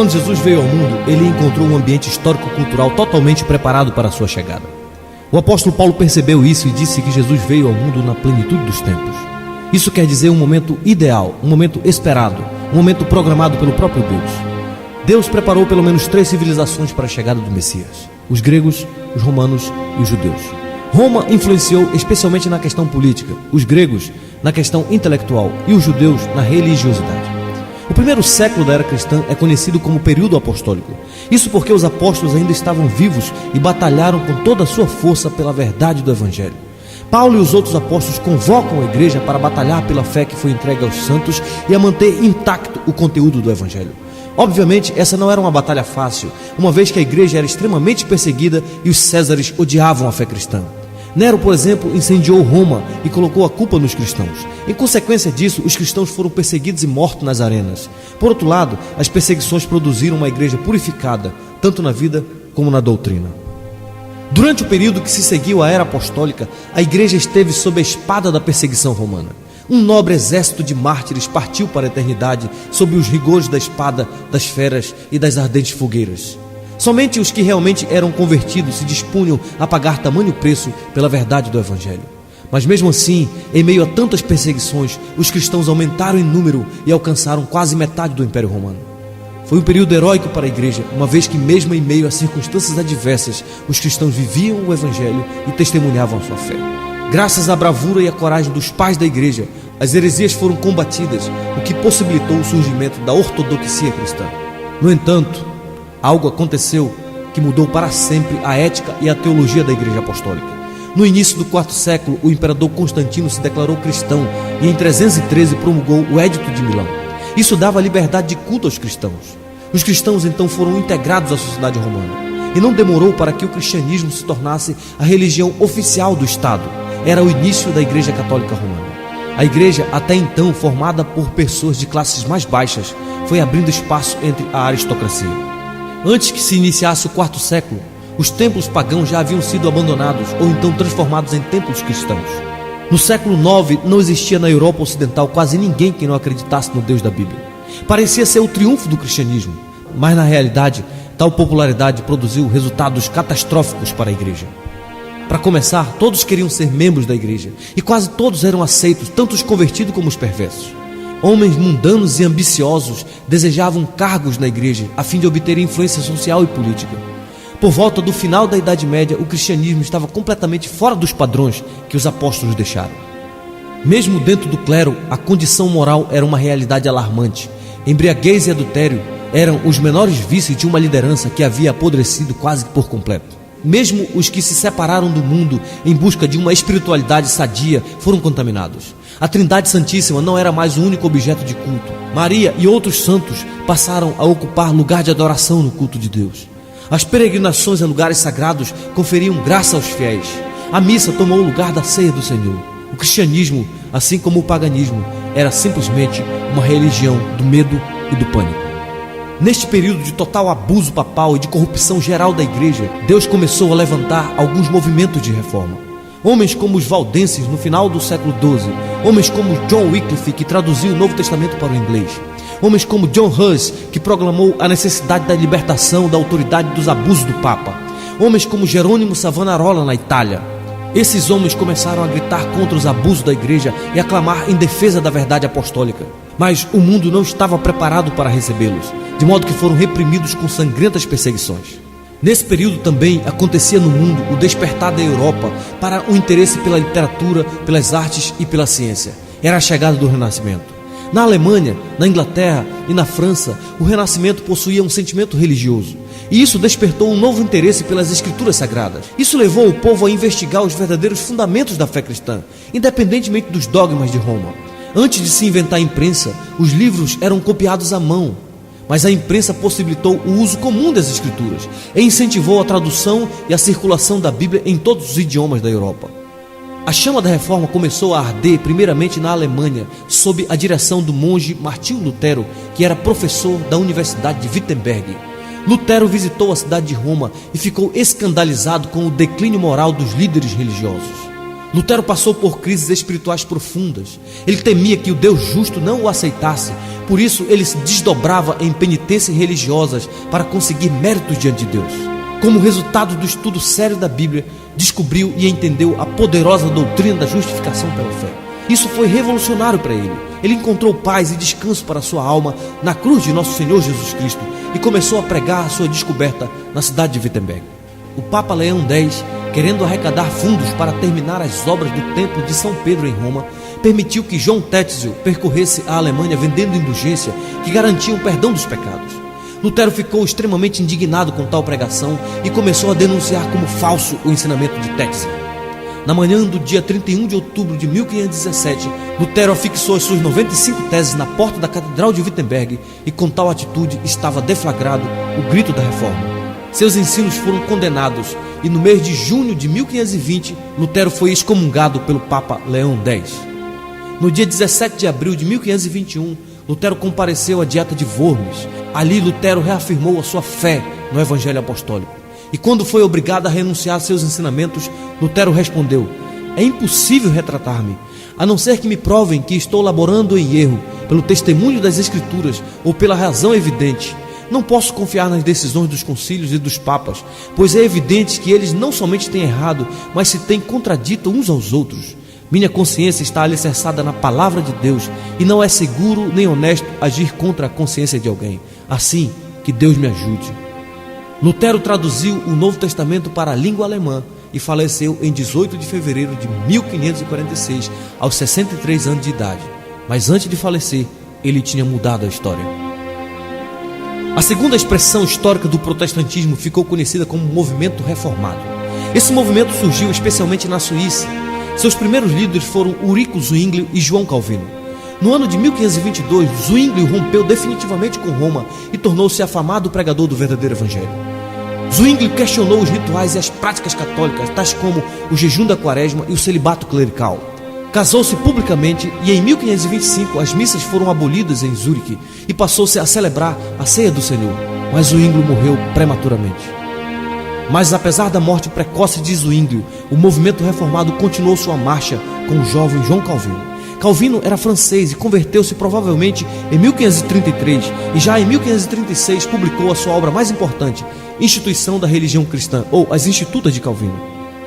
Quando Jesus veio ao mundo, ele encontrou um ambiente histórico-cultural totalmente preparado para a sua chegada. O apóstolo Paulo percebeu isso e disse que Jesus veio ao mundo na plenitude dos tempos. Isso quer dizer um momento ideal, um momento esperado, um momento programado pelo próprio Deus. Deus preparou pelo menos 3 civilizações para a chegada do Messias: os gregos, os romanos e os judeus. Roma influenciou especialmente na questão política, os gregos na questão intelectual e os judeus na religiosidade. O primeiro século da era cristã é conhecido como período apostólico. Isso porque os apóstolos ainda estavam vivos e batalharam com toda a sua força pela verdade do Evangelho. Paulo e os outros apóstolos convocam a igreja para batalhar pela fé que foi entregue aos santos e a manter intacto o conteúdo do Evangelho. Obviamente, essa não era uma batalha fácil, uma vez que a igreja era extremamente perseguida e os césares odiavam a fé cristã. Nero, por exemplo, incendiou Roma e colocou a culpa nos cristãos. Em consequência disso, os cristãos foram perseguidos e mortos nas arenas. Por outro lado, as perseguições produziram uma igreja purificada, tanto na vida como na doutrina. Durante o período que se seguiu à era apostólica, a igreja esteve sob a espada da perseguição romana. Um nobre exército de mártires partiu para a eternidade sob os rigores da espada, das feras e das ardentes fogueiras. Somente os que realmente eram convertidos se dispunham a pagar tamanho preço pela verdade do Evangelho. Mas mesmo assim, em meio a tantas perseguições, os cristãos aumentaram em número e alcançaram quase metade do Império Romano. Foi um período heróico para a igreja, uma vez que mesmo em meio a circunstâncias adversas, os cristãos viviam o Evangelho e testemunhavam a sua fé. Graças à bravura e à coragem dos pais da igreja, as heresias foram combatidas, o que possibilitou o surgimento da ortodoxia cristã. No entanto, algo aconteceu que mudou para sempre a ética e a teologia da igreja apostólica. No início do IV século, o imperador Constantino se declarou cristão e em 313 promulgou o Edito de Milão. Isso dava liberdade de culto aos cristãos. Os cristãos então foram integrados à sociedade romana. E não demorou para que o cristianismo se tornasse a religião oficial do Estado. Era o início da Igreja Católica Romana. A igreja, até então formada por pessoas de classes mais baixas, foi abrindo espaço entre a aristocracia. Antes que se iniciasse o IV século, os templos pagãos já haviam sido abandonados ou então transformados em templos cristãos. No século IX, não existia na Europa Ocidental quase ninguém que não acreditasse no Deus da Bíblia. Parecia ser o triunfo do cristianismo, mas na realidade, tal popularidade produziu resultados catastróficos para a igreja. Para começar, todos queriam ser membros da igreja e quase todos eram aceitos, tanto os convertidos como os perversos. Homens mundanos e ambiciosos desejavam cargos na igreja a fim de obter influência social e política. Por volta do final da Idade Média, o cristianismo estava completamente fora dos padrões que os apóstolos deixaram. Mesmo dentro do clero, a condição moral era uma realidade alarmante. Embriaguez e adultério eram os menores vícios de uma liderança que havia apodrecido quase por completo. Mesmo os que se separaram do mundo em busca de uma espiritualidade sadia foram contaminados. A Trindade Santíssima não era mais o único objeto de culto. Maria e outros santos passaram a ocupar lugar de adoração no culto de Deus. As peregrinações a lugares sagrados conferiam graça aos fiéis. A missa tomou o lugar da ceia do Senhor. O cristianismo, assim como o paganismo, era simplesmente uma religião do medo e do pânico. Neste período de total abuso papal e de corrupção geral da igreja, Deus começou a levantar alguns movimentos de reforma. Homens como os valdenses no final do século XII, homens como John Wycliffe, que traduziu o Novo Testamento para o inglês, homens como John Hus, que proclamou a necessidade da libertação da autoridade dos abusos do Papa, homens como Jerônimo Savonarola na Itália. Esses homens começaram a gritar contra os abusos da igreja e a clamar em defesa da verdade apostólica. Mas o mundo não estava preparado para recebê-los, de modo que foram reprimidos com sangrentas perseguições. Nesse período também acontecia no mundo o despertar da Europa para o interesse pela literatura, pelas artes e pela ciência. Era a chegada do Renascimento. Na Alemanha, na Inglaterra e na França, o Renascimento possuía um sentimento religioso. E isso despertou um novo interesse pelas escrituras sagradas. Isso levou o povo a investigar os verdadeiros fundamentos da fé cristã, independentemente dos dogmas de Roma. Antes de se inventar a imprensa, os livros eram copiados à mão. Mas a imprensa possibilitou o uso comum das escrituras e incentivou a tradução e a circulação da Bíblia em todos os idiomas da Europa. A chama da reforma começou a arder primeiramente na Alemanha, sob a direção do monge Martinho Lutero, que era professor da Universidade de Wittenberg. Lutero visitou a cidade de Roma e ficou escandalizado com o declínio moral dos líderes religiosos. Lutero passou por crises espirituais profundas. Ele temia que o Deus justo não o aceitasse. Por isso ele se desdobrava em penitências religiosas para conseguir méritos diante de Deus. Como resultado do estudo sério da Bíblia, descobriu e entendeu a poderosa doutrina da justificação pela fé. Isso foi revolucionário para ele. Ele encontrou paz e descanso para sua alma na cruz de nosso Senhor Jesus Cristo e começou a pregar a sua descoberta na cidade de Wittenberg. O Papa Leão X, querendo arrecadar fundos para terminar as obras do Templo de São Pedro em Roma, permitiu que João Tetzel percorresse a Alemanha vendendo indulgência que garantiam o perdão dos pecados. Lutero ficou extremamente indignado com tal pregação e começou a denunciar como falso o ensinamento de Tetzel. Na manhã do dia 31 de outubro de 1517, Lutero afixou as suas 95 teses na porta da Catedral de Wittenberg e com tal atitude estava deflagrado o grito da Reforma. Seus ensinos foram condenados e no mês de junho de 1520, Lutero foi excomungado pelo Papa Leão X. No dia 17 de abril de 1521, Lutero compareceu à Dieta de Worms. Ali Lutero reafirmou a sua fé no Evangelho Apostólico. E quando foi obrigado a renunciar a seus ensinamentos, Lutero respondeu: é impossível retratar-me, a não ser que me provem que estou laborando em erro, pelo testemunho das Escrituras ou pela razão evidente. Não posso confiar nas decisões dos concílios e dos papas, pois é evidente que eles não somente têm errado, mas se têm contradito uns aos outros. Minha consciência está alicerçada na palavra de Deus e não é seguro nem honesto agir contra a consciência de alguém. Assim, que Deus me ajude. Lutero traduziu o Novo Testamento para a língua alemã e faleceu em 18 de fevereiro de 1546, aos 63 anos de idade. Mas antes de falecer, ele tinha mudado a história. A segunda expressão histórica do protestantismo ficou conhecida como movimento reformado. Esse movimento surgiu especialmente na Suíça. Seus primeiros líderes foram Ulrico Zwingli e João Calvino. No ano de 1522, Zwingli rompeu definitivamente com Roma e tornou-se afamado pregador do verdadeiro evangelho. Zwingli questionou os rituais e as práticas católicas, tais como o jejum da quaresma e o celibato clerical. Casou-se publicamente e em 1525 as missas foram abolidas em Zurique e passou-se a celebrar a ceia do Senhor, mas Zwingli morreu prematuramente. Mas apesar da morte precoce de Zwingli, o movimento reformado continuou sua marcha com o jovem João Calvino. Calvino era francês e converteu-se provavelmente em 1533 e já em 1536 publicou a sua obra mais importante, Instituição da Religião Cristã, ou As Institutas de Calvino.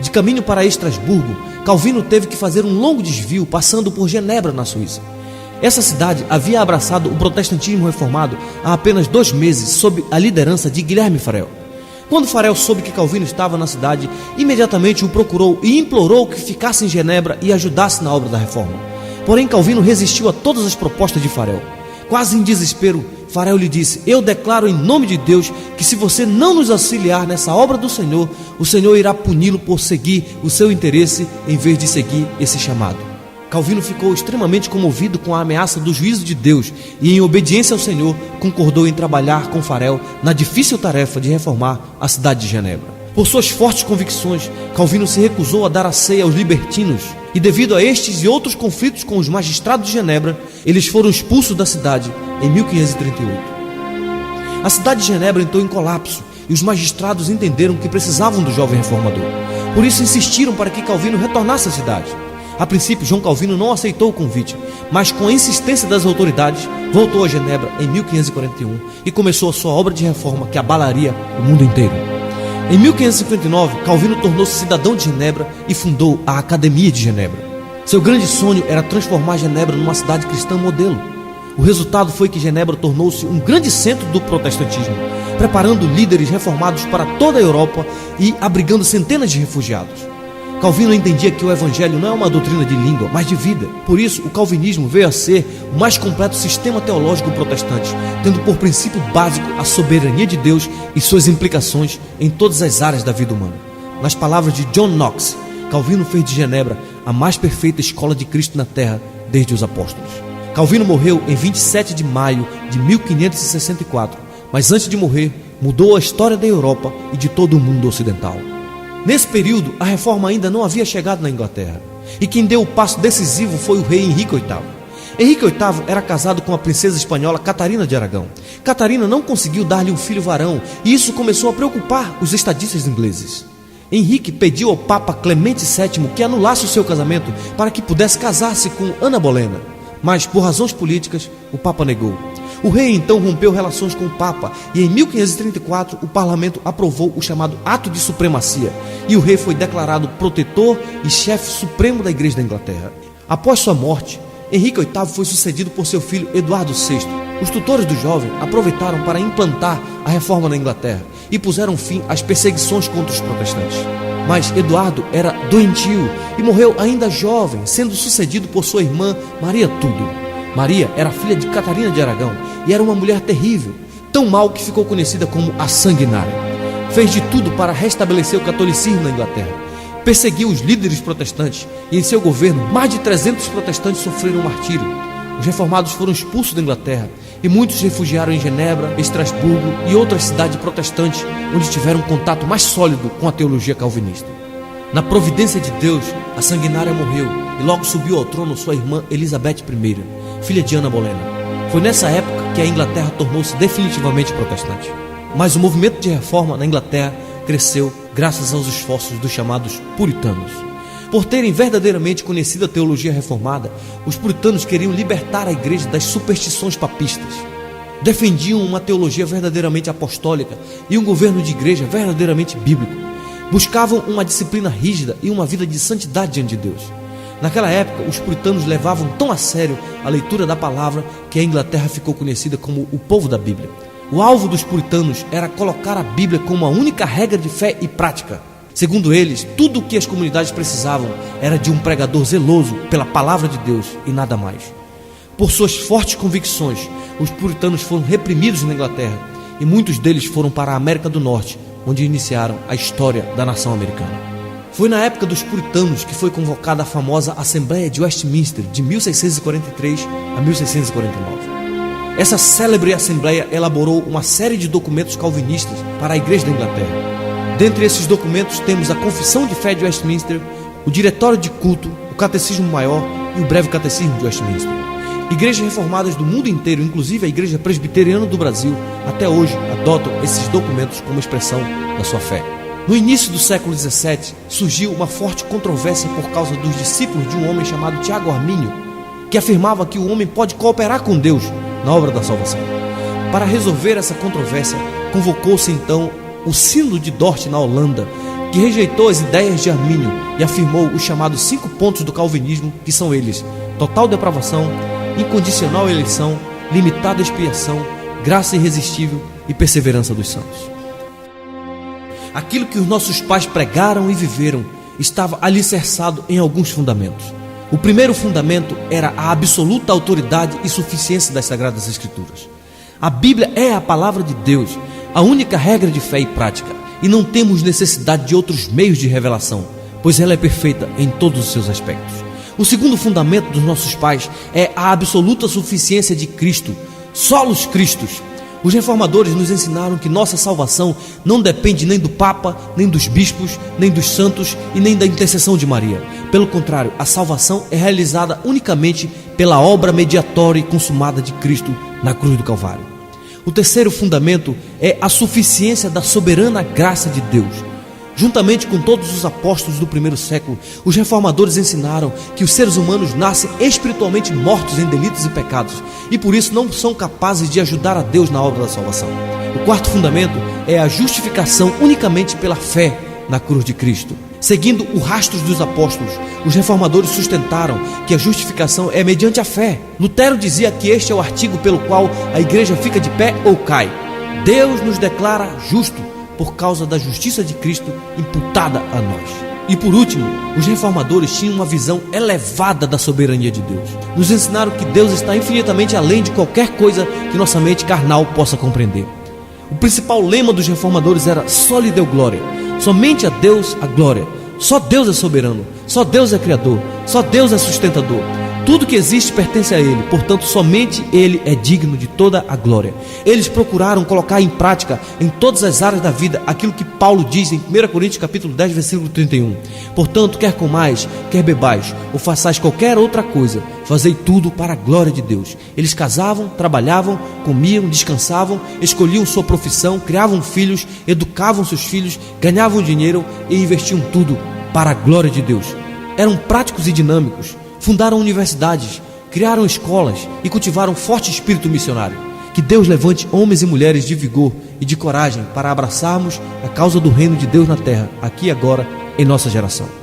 De caminho para Estrasburgo, Calvino teve que fazer um longo desvio passando por Genebra, na Suíça. Essa cidade havia abraçado o protestantismo reformado há apenas 2 meses sob a liderança de Guilherme Farel. Quando Farel soube que Calvino estava na cidade, imediatamente o procurou e implorou que ficasse em Genebra e ajudasse na obra da reforma. Porém, Calvino resistiu a todas as propostas de Farel. Quase em desespero, Farel lhe disse: eu declaro em nome de Deus que se você não nos auxiliar nessa obra do Senhor, o Senhor irá puni-lo por seguir o seu interesse em vez de seguir esse chamado. Calvino ficou extremamente comovido com a ameaça do juízo de Deus e, em obediência ao Senhor, concordou em trabalhar com Farel na difícil tarefa de reformar a cidade de Genebra. Por suas fortes convicções, Calvino se recusou a dar a ceia aos libertinos e, devido a estes e outros conflitos com os magistrados de Genebra, eles foram expulsos da cidade em 1538. A cidade de Genebra entrou em colapso e os magistrados entenderam que precisavam do jovem reformador. Por isso insistiram para que Calvino retornasse à cidade. A princípio, João Calvino não aceitou o convite, mas com a insistência das autoridades, voltou a Genebra em 1541 e começou a sua obra de reforma que abalaria o mundo inteiro. Em 1559, Calvino tornou-se cidadão de Genebra e fundou a Academia de Genebra. Seu grande sonho era transformar Genebra numa cidade cristã modelo. O resultado foi que Genebra tornou-se um grande centro do protestantismo, preparando líderes reformados para toda a Europa e abrigando centenas de refugiados. Calvino entendia que o evangelho não é uma doutrina de língua, mas de vida. Por isso, o calvinismo veio a ser o mais completo sistema teológico protestante, tendo por princípio básico a soberania de Deus e suas implicações em todas as áreas da vida humana. Nas palavras de John Knox, Calvino fez de Genebra a mais perfeita escola de Cristo na terra desde os apóstolos. Calvino morreu em 27 de maio de 1564, mas antes de morrer, mudou a história da Europa e de todo o mundo ocidental. Nesse período, a reforma ainda não havia chegado na Inglaterra, e quem deu o passo decisivo foi o rei Henrique VIII. Henrique VIII era casado com a princesa espanhola Catarina de Aragão. Catarina não conseguiu dar-lhe um filho varão, e isso começou a preocupar os estadistas ingleses. Henrique pediu ao Papa Clemente VII que anulasse o seu casamento para que pudesse casar-se com Ana Bolena, mas por razões políticas o Papa negou. O rei então rompeu relações com o Papa e em 1534 o parlamento aprovou o chamado Ato de Supremacia e o rei foi declarado protetor e chefe supremo da Igreja da Inglaterra. Após sua morte, Henrique VIII foi sucedido por seu filho Eduardo VI. Os tutores do jovem aproveitaram para implantar a reforma na Inglaterra e puseram fim às perseguições contra os protestantes. Mas Eduardo era doentio e morreu ainda jovem, sendo sucedido por sua irmã Maria Tudor. Maria era filha de Catarina de Aragão e era uma mulher terrível, tão mal que ficou conhecida como a Sanguinária. Fez de tudo para restabelecer o catolicismo na Inglaterra. Perseguiu os líderes protestantes e em seu governo mais de 300 protestantes sofreram martírio. Os reformados foram expulsos da Inglaterra e muitos se refugiaram em Genebra, Estrasburgo e outras cidades protestantes onde tiveram um contato mais sólido com a teologia calvinista. Na providência de Deus, a Sanguinária morreu e logo subiu ao trono sua irmã Elizabeth I, filha de Ana Bolena. Foi nessa época que a Inglaterra tornou-se definitivamente protestante. Mas o movimento de reforma na Inglaterra cresceu graças aos esforços dos chamados puritanos. Por terem verdadeiramente conhecido a teologia reformada, os puritanos queriam libertar a igreja das superstições papistas. Defendiam uma teologia verdadeiramente apostólica e um governo de igreja verdadeiramente bíblico. Buscavam uma disciplina rígida e uma vida de santidade diante de Deus. Naquela época, os puritanos levavam tão a sério a leitura da palavra que a Inglaterra ficou conhecida como o povo da Bíblia. O alvo dos puritanos era colocar a Bíblia como a única regra de fé e prática. Segundo eles, tudo o que as comunidades precisavam era de um pregador zeloso pela palavra de Deus e nada mais. Por suas fortes convicções, os puritanos foram reprimidos na Inglaterra e muitos deles foram para a América do Norte, onde iniciaram a história da nação americana. Foi na época dos puritanos que foi convocada a famosa Assembleia de Westminster, de 1643 a 1649. Essa célebre Assembleia elaborou uma série de documentos calvinistas para a Igreja da Inglaterra. Dentre esses documentos temos a Confissão de Fé de Westminster, o Diretório de Culto, o Catecismo Maior e o Breve Catecismo de Westminster. Igrejas reformadas do mundo inteiro, inclusive a Igreja Presbiteriana do Brasil, até hoje adotam esses documentos como expressão da sua fé. No início do século XVII, surgiu uma forte controvérsia por causa dos discípulos de um homem chamado Tiago Armínio, que afirmava que o homem pode cooperar com Deus na obra da salvação. Para resolver essa controvérsia, convocou-se então o Sínodo de Dort, na Holanda, que rejeitou as ideias de Armínio e afirmou os chamados 5 pontos do calvinismo, que são eles: total depravação, incondicional eleição, limitada expiação, graça irresistível e perseverança dos santos. Aquilo que os nossos pais pregaram e viveram estava alicerçado em alguns fundamentos. O primeiro fundamento era a absoluta autoridade e suficiência das Sagradas Escrituras. A Bíblia é a palavra de Deus, a única regra de fé e prática, e não temos necessidade de outros meios de revelação, pois ela é perfeita em todos os seus aspectos. O segundo fundamento dos nossos pais é a absoluta suficiência de Cristo, solos Cristos. Os reformadores nos ensinaram que nossa salvação não depende nem do Papa, nem dos bispos, nem dos santos e nem da intercessão de Maria. Pelo contrário, a salvação é realizada unicamente pela obra mediatória e consumada de Cristo na cruz do Calvário. O terceiro fundamento é a suficiência da soberana graça de Deus. Juntamente com todos os apóstolos do primeiro século, os reformadores ensinaram que os seres humanos nascem espiritualmente mortos em delitos e pecados e por isso não são capazes de ajudar a Deus na obra da salvação. O quarto fundamento é a justificação unicamente pela fé na cruz de Cristo. Seguindo o rastro dos apóstolos, os reformadores sustentaram que a justificação é mediante a fé. Lutero dizia que este é o artigo pelo qual a igreja fica de pé ou cai. Deus nos declara justo por causa da justiça de Cristo imputada a nós. E por último, os reformadores tinham uma visão elevada da soberania de Deus. Nos ensinaram que Deus está infinitamente além de qualquer coisa que nossa mente carnal possa compreender. O principal lema dos reformadores era soli Deo glória. Somente a Deus a glória. Só Deus é soberano, só Deus é criador, só Deus é sustentador. Tudo que existe pertence a Ele, portanto somente Ele é digno de toda a glória. Eles procuraram colocar em prática em todas as áreas da vida aquilo que Paulo diz em 1 Coríntios capítulo 10, versículo 31. Portanto, quer comais, quer bebais, ou façais qualquer outra coisa, fazei tudo para a glória de Deus. Eles casavam, trabalhavam, comiam, descansavam, escolhiam sua profissão, criavam filhos, educavam seus filhos, ganhavam dinheiro e investiam tudo para a glória de Deus. Eram práticos e dinâmicos. Fundaram universidades, criaram escolas e cultivaram um forte espírito missionário. Que Deus levante homens e mulheres de vigor e de coragem para abraçarmos a causa do reino de Deus na terra, aqui e agora, em nossa geração.